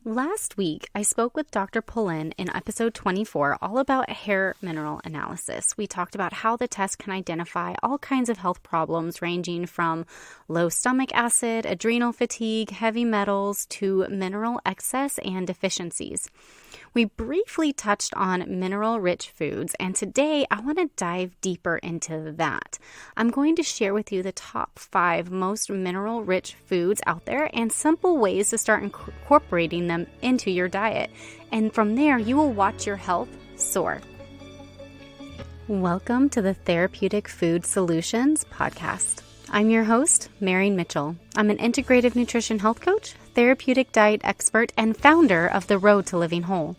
Last week, I spoke with Dr. Pullen in episode 24 all about hair mineral analysis. We talked about how the test can identify all kinds of health problems ranging from low stomach acid, adrenal fatigue, heavy metals, to mineral excess and deficiencies. We briefly touched on mineral-rich foods, and today I want to dive deeper into that. I'm going to share with you the top 5 most mineral-rich foods out there and simple ways to start incorporating them into your diet. And from there, you will watch your health soar. Welcome to the Therapeutic Food Solutions podcast. I'm your host, Marian Mitchell. I'm an integrative nutrition health coach, therapeutic diet expert, and founder of The Road to Living Whole.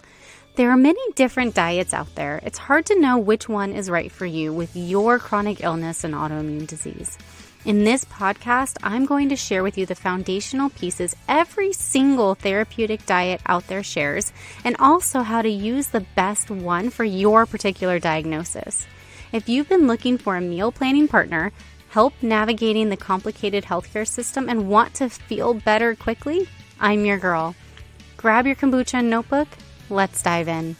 There are many different diets out there. It's hard to know which one is right for you with your chronic illness and autoimmune disease. In this podcast, I'm going to share with you the foundational pieces every single therapeutic diet out there shares, and also how to use the best one for your particular diagnosis. If you've been looking for a meal planning partner, help navigating the complicated healthcare system, and want to feel better quickly, I'm your girl. Grab your kombucha and notebook. Let's dive in.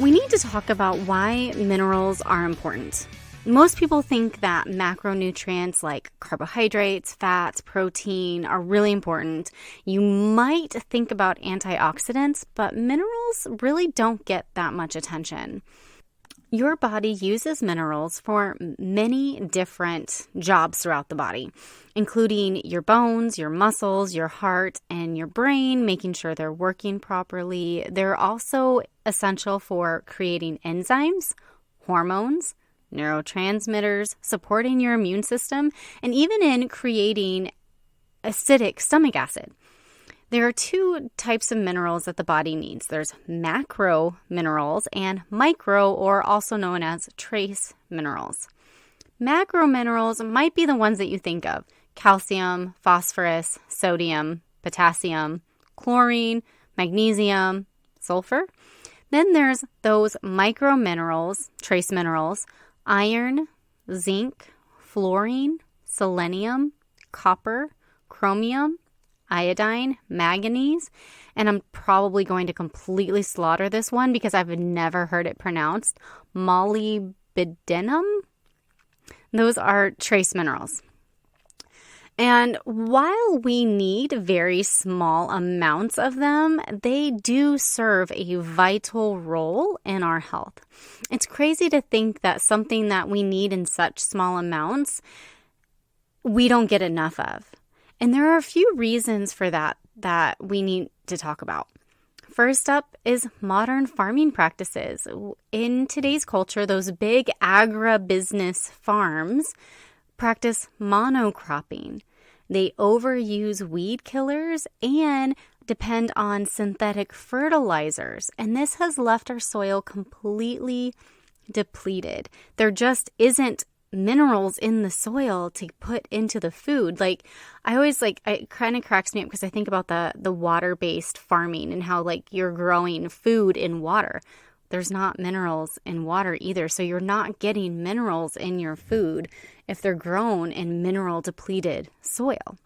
We need to talk about why minerals are important. Most people think that macronutrients like carbohydrates, fats, protein are really important. You might think about antioxidants, but minerals really don't get that much attention. Your body uses minerals for many different jobs throughout the body, including your bones, your muscles, your heart, and your brain, making sure they're working properly. They're also essential for creating enzymes, hormones, neurotransmitters, supporting your immune system, and even in creating acidic stomach acid. There are 2 types of minerals that the body needs. There's macro minerals and micro, or also known as trace minerals. Macro minerals might be the ones that you think of: calcium, phosphorus, sodium, potassium, chlorine, magnesium, sulfur. Then there's those micro minerals, trace minerals: iron, zinc, fluorine, selenium, copper, chromium, iodine, manganese, and I'm probably going to completely slaughter this one because I've never heard it pronounced, molybdenum. Those are trace minerals. And while we need very small amounts of them, they do serve a vital role in our health. It's crazy to think that something that we need in such small amounts, we don't get enough of. And there are a few reasons for that we need to talk about. First up is modern farming practices. In today's culture, those big agribusiness farms practice monocropping. They overuse weed killers and depend on synthetic fertilizers. And this has left our soil completely depleted. There just isn't minerals in the soil to put into the food. It kind of cracks me up because I think about the water-based farming and how you're growing food in water. There's not minerals in water either, so you're not getting minerals in your food if they're grown in mineral depleted soil.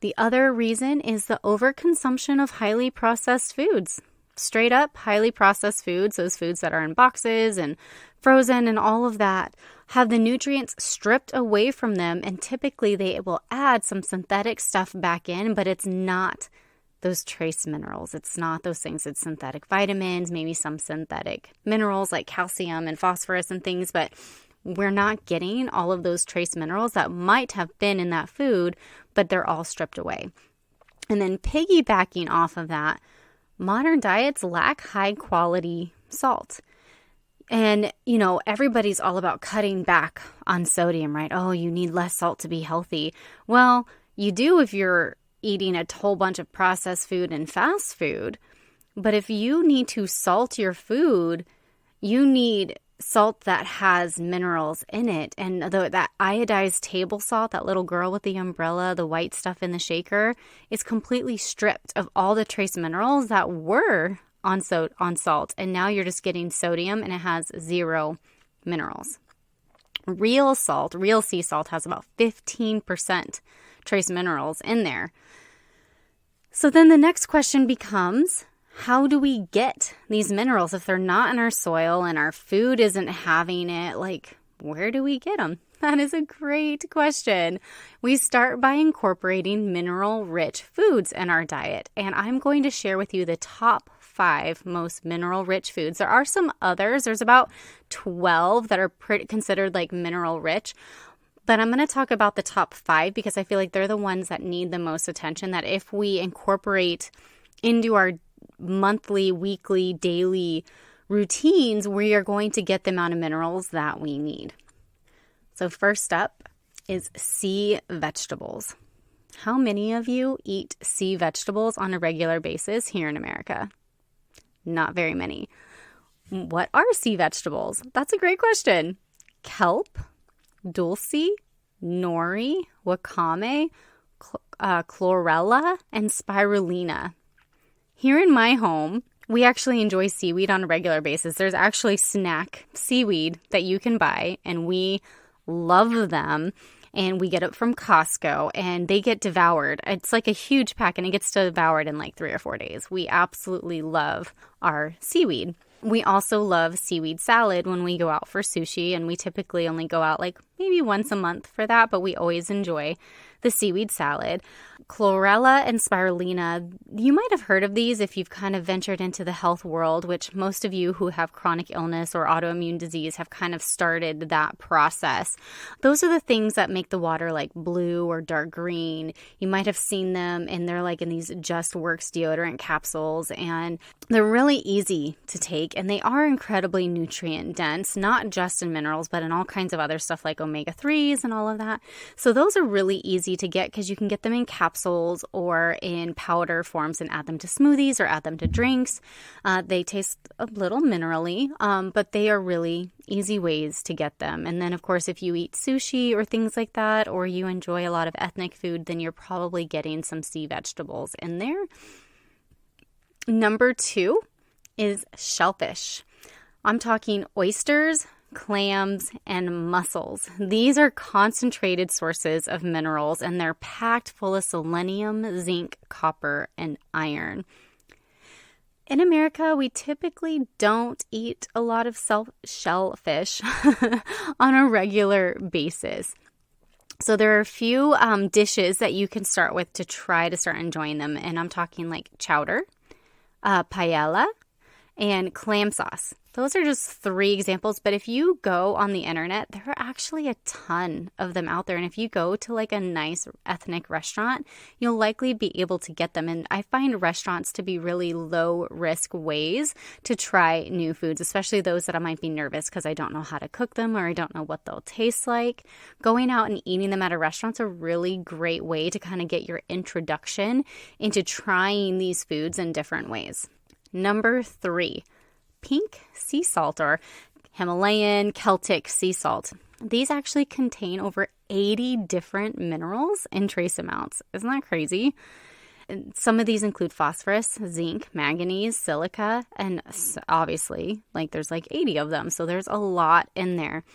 The other reason is the overconsumption of highly processed foods. Straight up highly processed foods, those foods that are in boxes and frozen and all of that, have the nutrients stripped away from them, and typically they will add some synthetic stuff back in, but it's not those trace minerals. It's not those things. It's synthetic vitamins, maybe some synthetic minerals like calcium and phosphorus and things, but we're not getting all of those trace minerals that might have been in that food, but they're all stripped away. And then piggybacking off of that, modern diets lack high quality salt. And, everybody's all about cutting back on sodium, right? Oh, you need less salt to be healthy. Well, you do if you're eating a whole bunch of processed food and fast food. But if you need to salt your food, you need salt that has minerals in it. And that iodized table salt, that little girl with the umbrella, the white stuff in the shaker, is completely stripped of all the trace minerals that were on salt, and now you're just getting sodium, and it has 0 minerals. Real sea salt has about 15% trace minerals in there. So then the next question becomes, how do we get these minerals if they're not in our soil and our food isn't having it? Like, where do we get them? That is a great question. We start by incorporating mineral-rich foods in our diet, and I'm going to share with you the top 5 most mineral-rich foods. There are some others. There's about 12 that are considered like mineral-rich, but I'm going to talk about the top 5 because I feel like they're the ones that need the most attention, that if we incorporate into our monthly, weekly, daily routines, we are going to get the amount of minerals that we need. So first up is sea vegetables. How many of you eat sea vegetables on a regular basis here in America? Not very many. What are sea vegetables? That's a great question. Kelp, dulse, nori, wakame, chlorella, and spirulina. Here in my home, we actually enjoy seaweed on a regular basis. There's actually snack seaweed that you can buy, and we love them. And we get it from Costco, and they get devoured. It's like a huge pack, and it gets devoured in like 3 or 4 days. We absolutely love our seaweed. We also love seaweed salad when we go out for sushi, and we typically only go out like maybe once a month for that, but we always enjoy the seaweed salad. Chlorella and spirulina, you might have heard of these if you've kind of ventured into the health world, which most of you who have chronic illness or autoimmune disease have kind of started that process. Those are the things that make the water like blue or dark green. You might have seen them, and they're like in these Just Works deodorant capsules, and they're really easy to take, and they are incredibly nutrient dense, not just in minerals, but in all kinds of other stuff like omega-3s and all of that. So those are really easy to get because you can get them in capsules or in powder forms and add them to smoothies or add them to drinks. They taste a little minerally, but they are really easy ways to get them. And then, of course, if you eat sushi or things like that, or you enjoy a lot of ethnic food, then you're probably getting some sea vegetables in there. Number 2 is shellfish. I'm talking oysters, clams, and mussels. These are concentrated sources of minerals, and they're packed full of selenium, zinc, copper, and iron. In America, we typically don't eat a lot of shellfish on a regular basis. So there are a few dishes that you can start with to try to start enjoying them, and I'm talking like chowder, paella, and clam sauce. Those are just 3 examples, but if you go on the internet, there are actually a ton of them out there. And if you go to like a nice ethnic restaurant, you'll likely be able to get them. And I find restaurants to be really low risk ways to try new foods, especially those that I might be nervous because I don't know how to cook them or I don't know what they'll taste like. Going out and eating them at a restaurant's a really great way to kind of get your introduction into trying these foods in different ways. Number 3, pink sea salt or Himalayan Celtic sea salt. These actually contain over 80 different minerals in trace amounts. Isn't that crazy? And some of these include phosphorus, zinc, manganese, silica, and obviously, like there's like 80 of them. So there's a lot in there.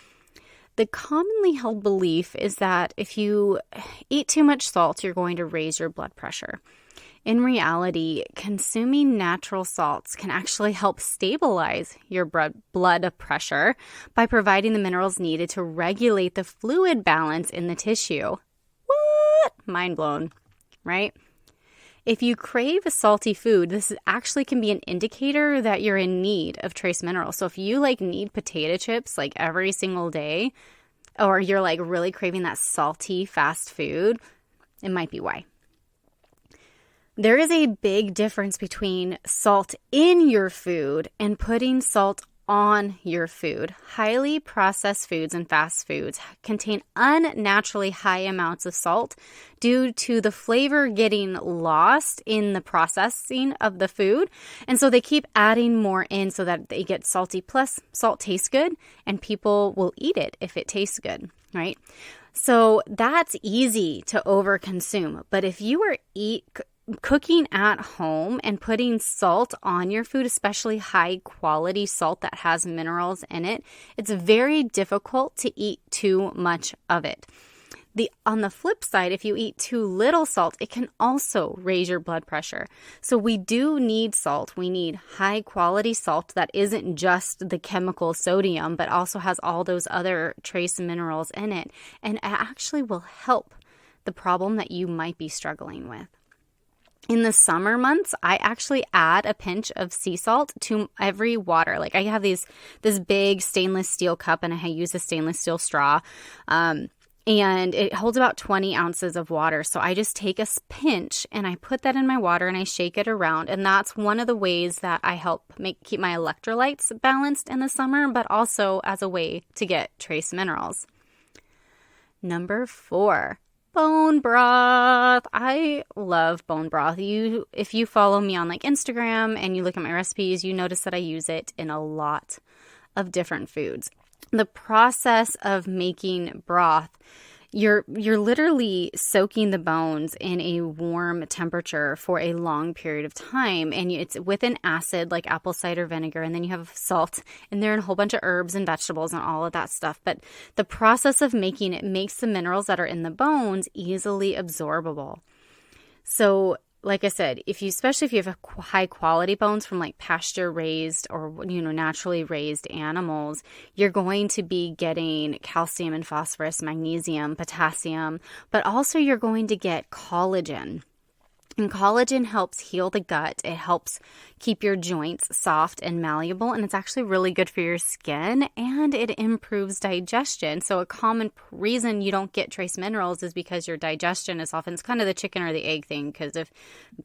The commonly held belief is that if you eat too much salt, you're going to raise your blood pressure. In reality, consuming natural salts can actually help stabilize your blood pressure by providing the minerals needed to regulate the fluid balance in the tissue. What? Mind blown, right? If you crave a salty food, this actually can be an indicator that you're in need of trace minerals. So if you like need potato chips like every single day, or you're like really craving that salty fast food, it might be why. There is a big difference between salt in your food and putting salt on your food. Highly processed foods and fast foods contain unnaturally high amounts of salt due to the flavor getting lost in the processing of the food. And so they keep adding more in so that they get salty. Plus, salt tastes good and people will eat it if it tastes good, right? So that's easy to overconsume. But if you are cooking at home and putting salt on your food, especially high quality salt that has minerals in it, it's very difficult to eat too much of it. On the flip side, if you eat too little salt, it can also raise your blood pressure. So we do need salt. We need high quality salt that isn't just the chemical sodium, but also has all those other trace minerals in it. And it actually will help the problem that you might be struggling with. In the summer months, I actually add a pinch of sea salt to every water. Like I have this big stainless steel cup, and I use a stainless steel straw. And it holds about 20 ounces of water. So I just take a pinch and I put that in my water and I shake it around. And that's one of the ways that I help keep my electrolytes balanced in the summer, but also as a way to get trace minerals. Number 4, bone broth. I love bone broth. If you follow me on like Instagram and you look at my recipes, you notice that I use it in a lot of different foods. The process of making broth, you're literally soaking the bones in a warm temperature for a long period of time, and it's with an acid like apple cider vinegar, and then you have salt, and there are a whole bunch of herbs and vegetables and all of that stuff. But the process of making it makes the minerals that are in the bones easily absorbable. So like I said, especially if you have high quality bones from like pasture raised or, naturally raised animals, you're going to be getting calcium and phosphorus, magnesium, potassium, but also you're going to get collagen. And collagen helps heal the gut. It helps keep your joints soft and malleable, and it's actually really good for your skin, and it improves digestion. So a common reason you don't get trace minerals is because your digestion is often, it's kind of the chicken or the egg thing, because if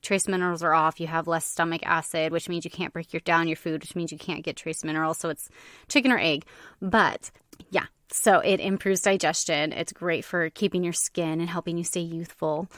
trace minerals are off, you have less stomach acid, which means you can't break down your food, which means you can't get trace minerals. So it's chicken or egg. But yeah, so it improves digestion. It's great for keeping your skin and helping you stay youthful.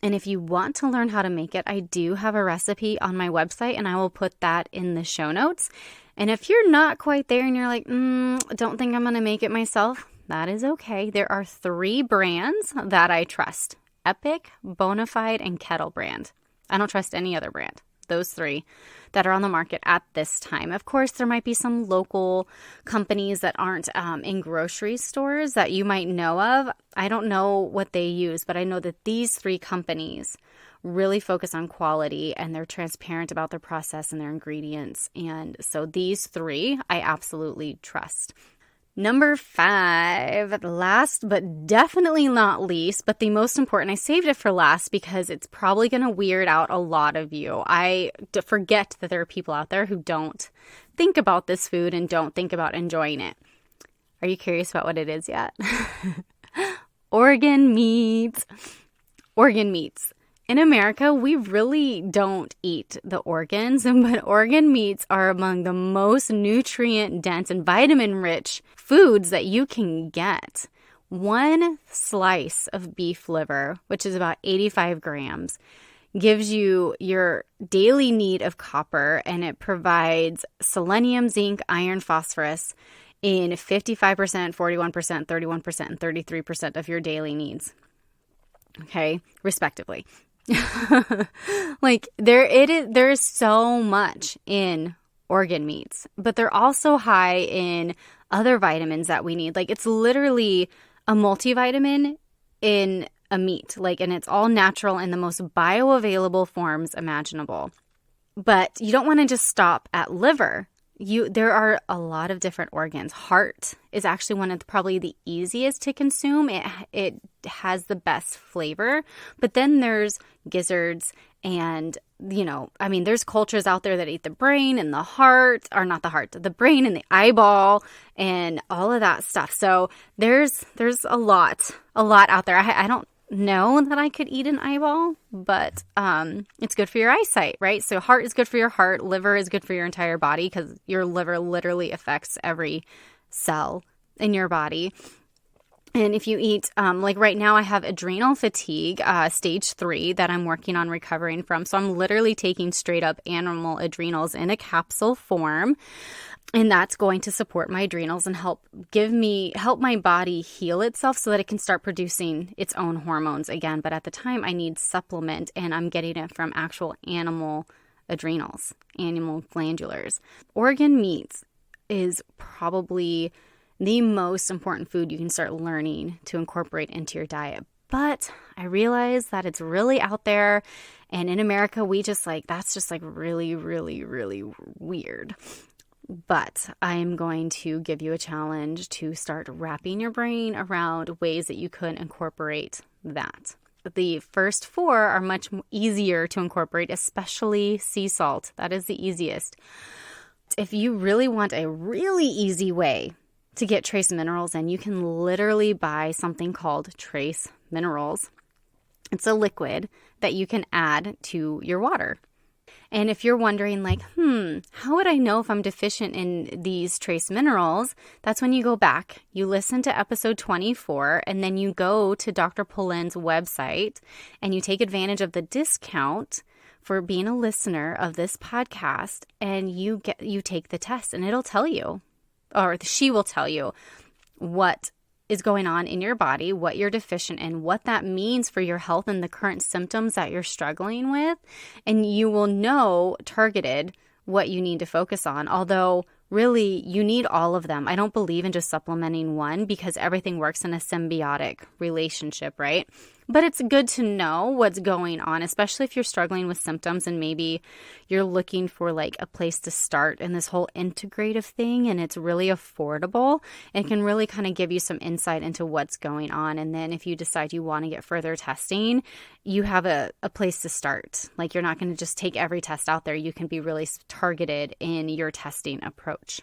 And if you want to learn how to make it, I do have a recipe on my website, and I will put that in the show notes. And if you're not quite there and you're like, don't think I'm going to make it myself, that is okay. There are 3 brands that I trust: Epic, Bonafide, and Kettle Brand. I don't trust any other brand. Those 3 that are on the market at this time. Of course, there might be some local companies that aren't in grocery stores that you might know of. I don't know what they use, but I know that these 3 companies really focus on quality, and they're transparent about their process and their ingredients. And so these 3 I absolutely trust. Number 5, last but definitely not least, but the most important. I saved it for last because it's probably going to weird out a lot of you. I forget that there are people out there who don't think about this food and don't think about enjoying it. Are you curious about what it is yet? Organ meats. Organ meats. In America, we really don't eat the organs, but organ meats are among the most nutrient-dense and vitamin-rich foods that you can get. 1 slice of beef liver, which is about 85 grams, gives you your daily need of copper, and it provides selenium, zinc, iron, phosphorus in 55%, 41%, 31%, and 33% of your daily needs. Okay, respectively. Like there is so much in organ meats, but they're also high in other vitamins that we need. Like it's literally a multivitamin in a meat, and it's all natural in the most bioavailable forms imaginable. But you don't want to just stop at liver. There are a lot of different organs. Heart is actually one of probably the easiest to consume. It has the best flavor. But then there's gizzards and, there's cultures out there that eat the brain and the heart, or not the heart, the brain and the eyeball and all of that stuff. So there's a lot out there. I don't know that I could eat an eyeball, but it's good for your eyesight, right? So heart is good for your heart. Liver is good for your entire body because your liver literally affects every cell in your body. And if you eat, right now I have adrenal fatigue, stage 3 that I'm working on recovering from. So I'm literally taking straight up animal adrenals in a capsule form. And that's going to support my adrenals and help my body heal itself so that it can start producing its own hormones again. But at the time, I need supplement, and I'm getting it from actual animal adrenals, animal glandulars. Organ meats is probably the most important food you can start learning to incorporate into your diet. But I realize that it's really out there, and in America, that's just really, really, really weird. But I am going to give you a challenge to start wrapping your brain around ways that you could incorporate that. The first 4 are much easier to incorporate, especially sea salt. That is the easiest. If you really want a really easy way to get trace minerals in, you can literally buy something called trace minerals. It's a liquid that you can add to your water. And if you're wondering how would I know if I'm deficient in these trace minerals? That's when you go back, you listen to episode 24, and then you go to Dr. Polin's website and you take advantage of the discount for being a listener of this podcast, and you take the test, and it'll tell you, or she will tell you what is going on in your body, what you're deficient in, what that means for your health and the current symptoms that you're struggling with. And you will know targeted what you need to focus on. Although really you need all of them. I don't believe in just supplementing one because everything works in a symbiotic relationship, right? But it's good to know what's going on, especially if you're struggling with symptoms and maybe you're looking for a place to start in this whole integrative thing, and it's really affordable and can really kind of give you some insight into what's going on. And then if you decide you want to get further testing, you have a place to start. You're not going to just take every test out there. You can be really targeted in your testing approach.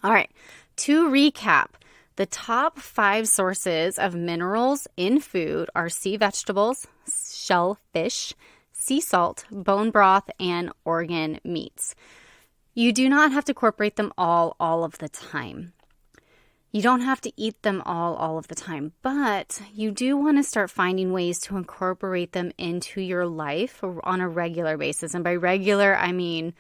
All right, to recap, the top 5 sources of minerals in food are sea vegetables, shellfish, sea salt, bone broth, and organ meats. You do not have to incorporate them all of the time. You don't have to eat them all of the time, but you do want to start finding ways to incorporate them into your life on a regular basis. And by regular, I mean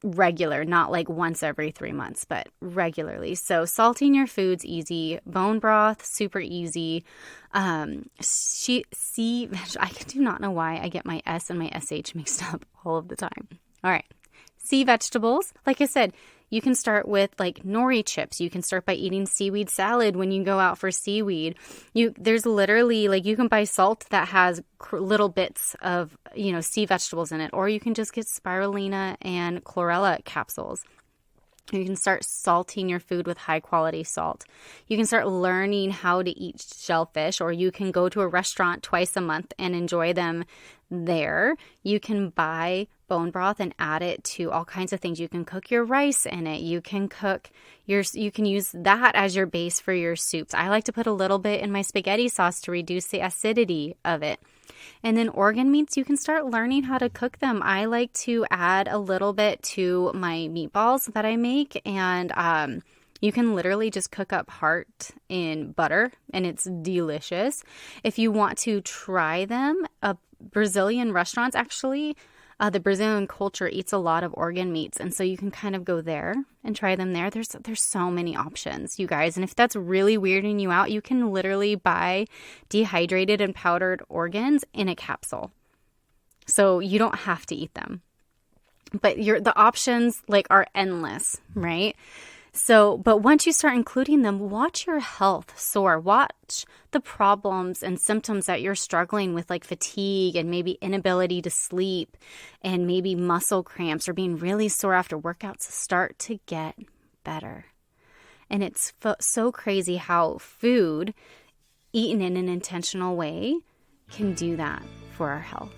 regular, not once every 3 months, but regularly. So salting your food's easy. Bone broth, super easy. I do not know why I get my S and my SH mixed up all of the time. All right. Sea vegetables, like I said, you can start with nori chips. You can start by eating seaweed salad when you go out for seaweed. There's literally you can buy salt that has little bits of sea vegetables in it, or you can just get spirulina and chlorella capsules. You can start salting your food with high quality salt. You can start learning how to eat shellfish, or you can go to a restaurant twice a month and enjoy them there. You can buy bone broth and add it to all kinds of things. You can cook your rice in it. You can use that as your base for your soups. I like to put a little bit in my spaghetti sauce to reduce the acidity of it. And then organ meats, you can start learning how to cook them. I like to add a little bit to my meatballs that I make, and you can literally just cook up heart in butter, and it's delicious. If you want to try them, Brazilian restaurants actually, the Brazilian culture eats a lot of organ meats, and so you can kind of go there and try them there. There's so many options, you guys. And if that's really weirding you out, you can literally buy dehydrated and powdered organs in a capsule. So you don't have to eat them. But the options are endless, right? So, but once you start including them, watch your health soar. Watch the problems and symptoms that you're struggling with, like fatigue and maybe inability to sleep and maybe muscle cramps or being really sore after workouts, start to get better. And it's so crazy how food eaten in an intentional way can do that for our health.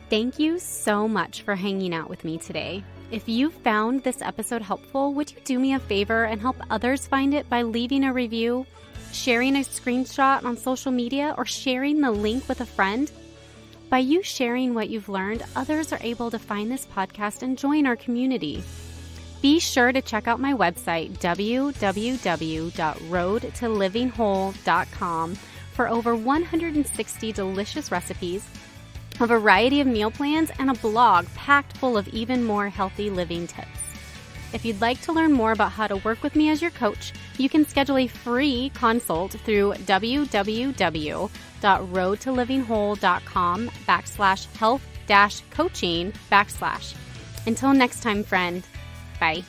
Thank you so much for hanging out with me today. If you found this episode helpful, would you do me a favor and help others find it by leaving a review, sharing a screenshot on social media, or sharing the link with a friend? By you sharing what you've learned, others are able to find this podcast and join our community. Be sure to check out my website, www.roadtolivingwhole.com, for over 160 delicious recipes, a variety of meal plans, and a blog packed full of even more healthy living tips. If you'd like to learn more about how to work with me as your coach, you can schedule a free consult through www.roadtolivingwhole.com/health-coaching/. Until next time, friend. Bye.